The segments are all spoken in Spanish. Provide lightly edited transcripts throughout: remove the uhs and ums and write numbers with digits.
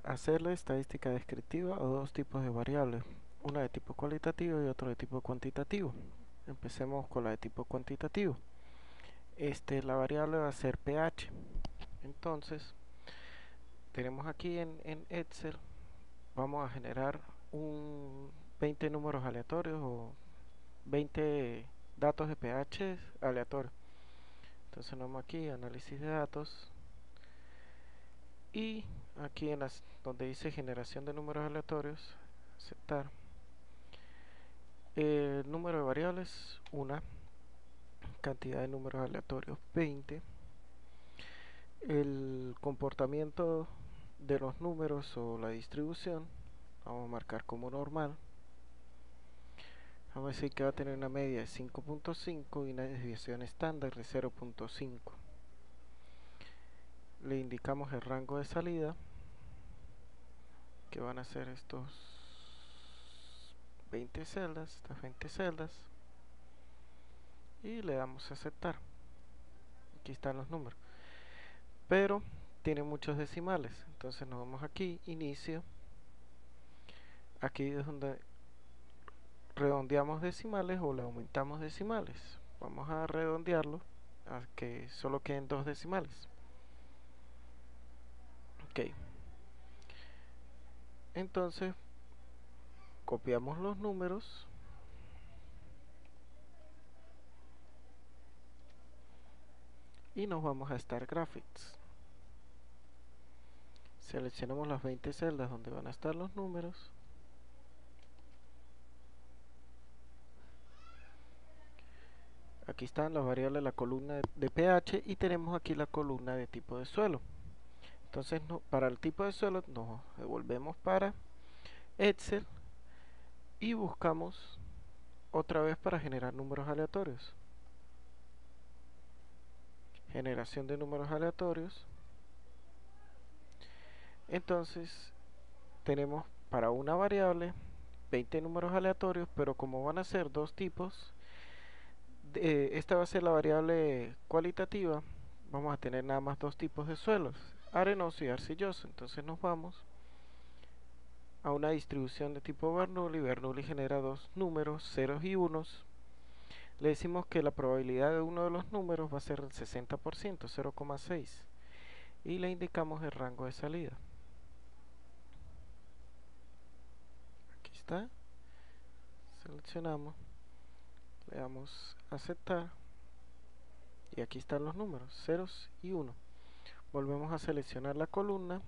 hacerle estadística descriptiva a dos tipos de variables, una de tipo cualitativo y otra de tipo cuantitativo. Empecemos con la de tipo cuantitativo. La variable va a ser pH. Entonces, tenemos aquí en Excel, vamos a generar 20 números aleatorios o 20 datos de pH aleatorios. Entonces, nos vamos aquí, análisis de datos, y aquí donde dice generación de números aleatorios, aceptar. El número de variables, una. Cantidad de números aleatorios, 20. El comportamiento de los números o la distribución, vamos a marcar como normal. Vamos a decir que va a tener una media de 5.5 y una desviación estándar de 0.5. Le indicamos el rango de salida, que van a ser estos 20 celdas, estas 20 celdas, y le damos a aceptar. Aquí están los números, pero tiene muchos decimales, entonces nos vamos aquí, inicio. Aquí es donde redondeamos decimales o le aumentamos decimales. Vamos a redondearlo a que solo queden dos decimales. Ok, entonces copiamos los números y nos vamos a Star Graphics. Seleccionamos las 20 celdas donde van a estar los números. Aquí están las variables de la columna de pH y tenemos aquí la columna de tipo de suelo. Entonces para el tipo de suelo nos devolvemos para Excel y buscamos otra vez para generar números aleatorios. Generación de números aleatorios. Entonces tenemos para una variable 20 números aleatorios, pero como van a ser dos tipos, esta va a ser la variable cualitativa, vamos a tener nada más dos tipos de suelos, arenoso y arcilloso. Entonces nos vamos a una distribución de tipo Bernoulli. Bernoulli genera dos números, ceros y unos. Le decimos que la probabilidad de uno de los números va a ser el 60%, 0,6, y le indicamos el rango de salida. Aquí está, seleccionamos, le damos a aceptar y aquí están los números, ceros y 1. Volvemos a seleccionar la columna,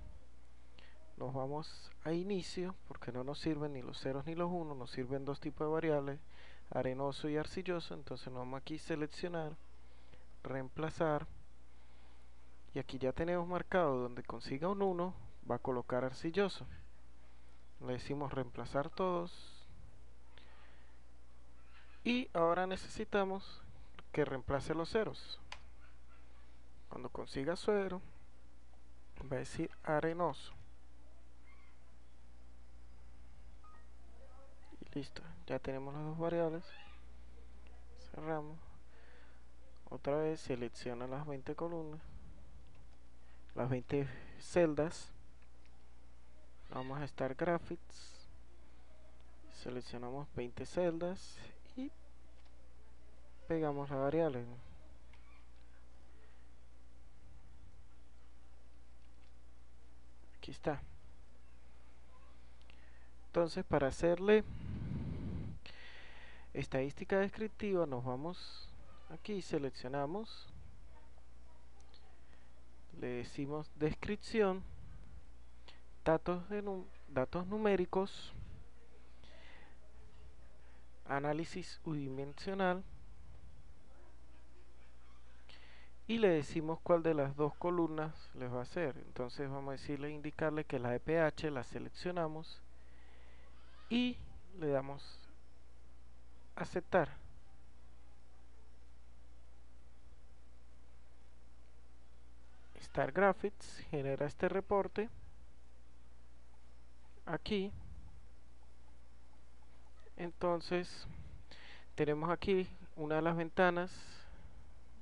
nos vamos a inicio porque no nos sirven ni los ceros ni los 1, nos sirven dos tipos de variables, arenoso y arcilloso. Entonces nos vamos aquí, seleccionar, reemplazar, y aquí ya tenemos marcado donde consiga un 1 va a colocar arcilloso. Le decimos reemplazar todos y ahora necesitamos que reemplace los ceros. Cuando consiga cero va a decir arenoso y listo, ya tenemos las dos variables. Cerramos, otra vez selecciona las 20 columnas, las 20 celdas, vamos a Star Graphics, seleccionamos 20 celdas y pegamos la variable. Aquí está. Entonces, para hacerle estadística descriptiva nos vamos aquí, seleccionamos, le decimos descripción, datos numéricos, análisis unidimensional, y le decimos cuál de las dos columnas les va a hacer. Entonces vamos a decirle, indicarle que la de pH la seleccionamos y le damos aceptar. Star Graphics genera este reporte aquí. Entonces tenemos aquí una de las ventanas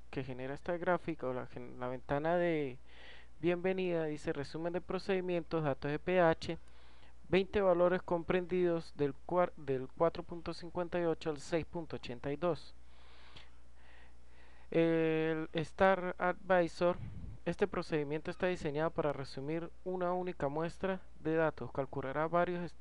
que genera esta gráfica, o la ventana de bienvenida, dice resumen de procedimientos, datos de pH, 20 valores comprendidos del 4.58 al 6.82. El Star Advisor, este procedimiento está diseñado para resumir una única muestra de datos, calculará varios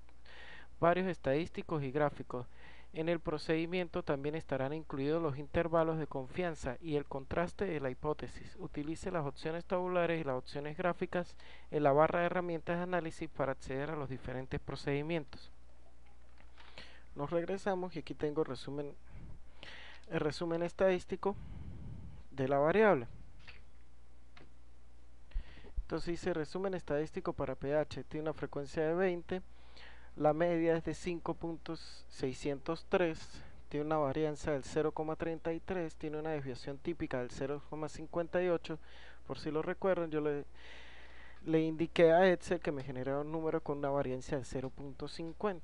estadísticos y gráficos. En el procedimiento también estarán incluidos los intervalos de confianza y el contraste de la hipótesis. Utilice las opciones tabulares y las opciones gráficas en la barra de herramientas de análisis para acceder a los diferentes procedimientos. Nos regresamos y aquí tengo el resumen estadístico de la variable. Entonces dice resumen estadístico para pH, tiene una frecuencia de 20, la media es de 5.603, tiene una varianza del 0,33, tiene una desviación típica del 0,58. Por si lo recuerdan, yo le indiqué a Excel que me generara un número con una varianza del 0,50.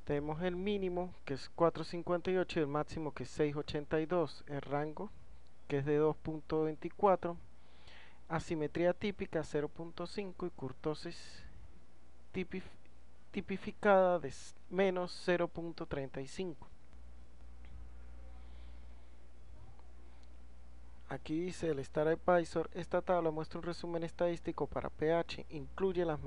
Tenemos el mínimo, que es 4,58, y el máximo, que es 6,82. El rango, que es de 2,24. Asimetría típica 0,5 y kurtosis tipificada de menos 0,35. Aquí dice el Star Advisor, esta tabla muestra un resumen estadístico para pH, incluye las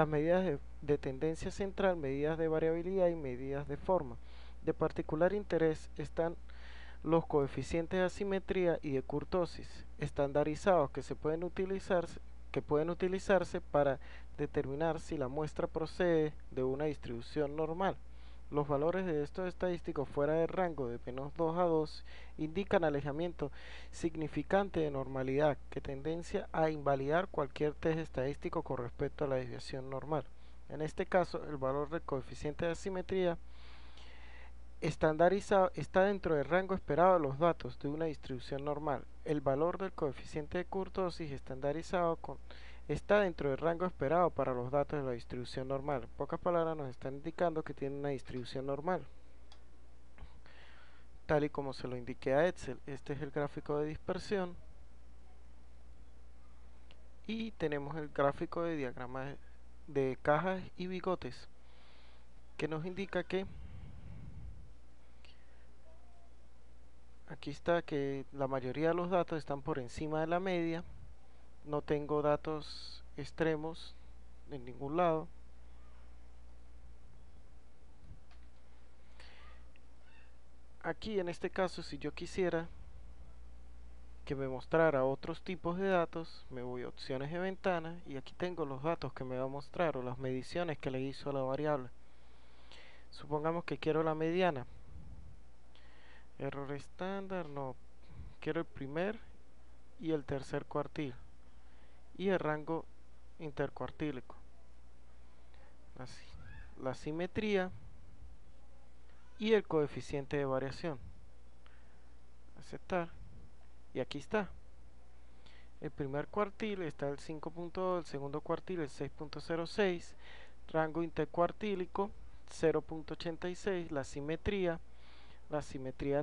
medidas de tendencia central, medidas de variabilidad y medidas de forma. De particular interés están los coeficientes de asimetría y de kurtosis estandarizados que pueden utilizarse para determinar si la muestra procede de una distribución normal. Los valores de estos estadísticos fuera del rango de menos 2 a 2 indican alejamiento significante de normalidad, que tendencia a invalidar cualquier test estadístico con respecto a la desviación normal. En este caso, el valor del coeficiente de asimetría estandarizado está dentro del rango esperado de los datos de una distribución normal. El valor del coeficiente de kurtosis estandarizado está dentro del rango esperado para los datos de la distribución normal. En pocas palabras, nos están indicando que tiene una distribución normal, tal y como se lo indiqué a Excel. Este es el gráfico de dispersión y tenemos el gráfico de diagrama de cajas y bigotes, que nos indica que aquí está que la mayoría de los datos están por encima de la media. No tengo datos extremos en ningún lado. Aquí en este caso, si yo quisiera que me mostrara otros tipos de datos, me voy a opciones de ventana y aquí tengo los datos que me va a mostrar o las mediciones que le hizo a la variable. Supongamos que quiero la mediana. Error estándar, no. Quiero el primer y el tercer cuartil y el rango intercuartílico. Así. La simetría y el coeficiente de variación. Aceptar. Y aquí está. El primer cuartil está el 5.2, el segundo cuartil el 6.06, rango intercuartílico 0.86, la simetría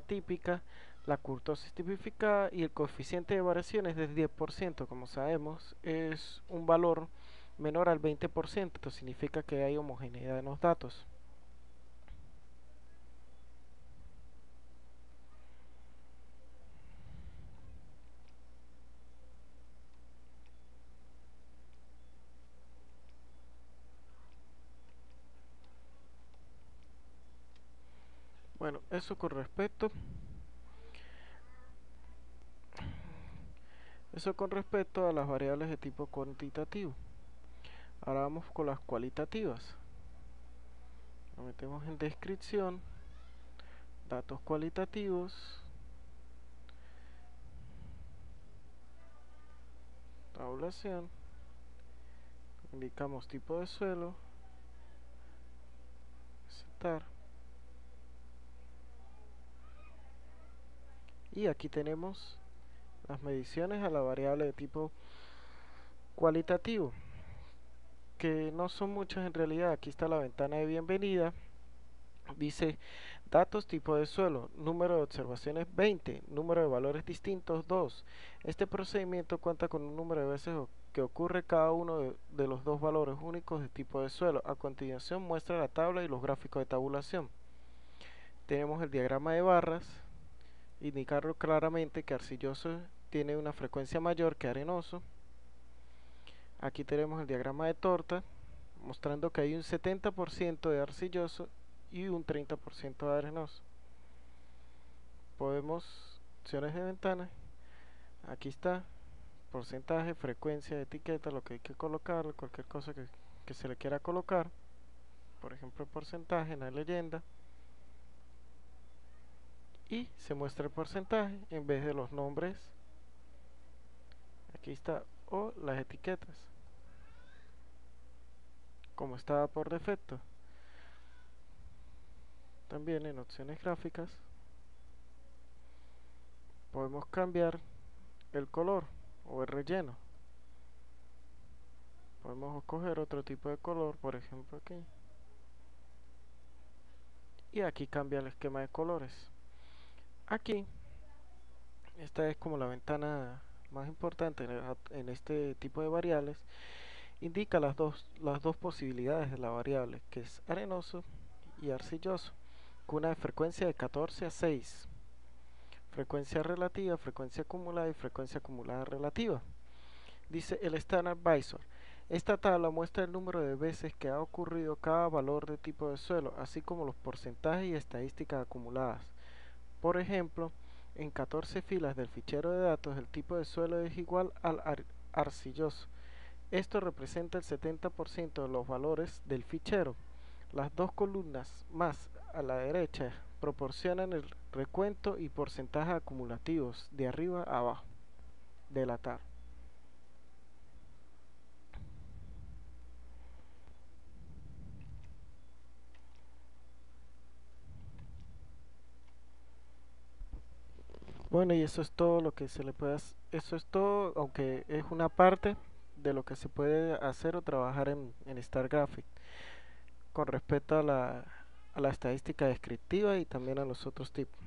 típica, la kurtosis tipificada y el coeficiente de variación es del 10%. Como sabemos, es un valor menor al 20%, esto significa que hay homogeneidad en los datos. Bueno, eso con respecto a las variables de tipo cuantitativo. Ahora vamos con las cualitativas. Lo metemos en descripción, datos cualitativos, tabulación, indicamos tipo de suelo, aceptar, y aquí tenemos las mediciones a la variable de tipo cualitativo, que no son muchas en realidad. Aquí está la ventana de bienvenida, dice Datos tipo de suelo, número de observaciones 20, número de valores distintos 2. Este procedimiento cuenta con un número de veces que ocurre cada uno de los dos valores únicos de tipo de suelo. A continuación muestra la tabla y los gráficos de tabulación. Tenemos el diagrama de barras, indicarlo claramente que arcilloso tiene una frecuencia mayor que arenoso. Aquí tenemos el diagrama de torta, mostrando que hay un 70% de arcilloso y un 30% de arenoso. Podemos, opciones de ventana, aquí está, porcentaje, frecuencia, etiqueta, lo que hay que colocar, cualquier cosa que se le quiera colocar, por ejemplo el porcentaje en la leyenda, y se muestra el porcentaje en vez de los nombres, aquí está, o las etiquetas, como estaba por defecto. También en opciones gráficas podemos cambiar el color o el relleno. Podemos escoger otro tipo de color, por ejemplo aquí, y aquí cambia el esquema de colores. Aquí, esta es como la ventana más importante en este tipo de variables. Indica las dos posibilidades de la variable, que es arenoso y arcilloso, con una frecuencia de 14 a 6. Frecuencia relativa, frecuencia acumulada y frecuencia acumulada relativa. Dice el Standard Visor. Esta tabla muestra el número de veces que ha ocurrido cada valor de tipo de suelo, así como los porcentajes y estadísticas acumuladas. Por ejemplo, en 14 filas del fichero de datos el tipo de suelo es igual al arcilloso. Esto representa el 70% de los valores del fichero. Las dos columnas más a la derecha proporcionan el recuento y porcentaje acumulativos de arriba a abajo del ATAR. Bueno, y eso es todo lo que se le puede hacer. Eso es todo, aunque es una parte de lo que se puede hacer o trabajar en StarGraphic con respecto a la estadística descriptiva y también a los otros tipos.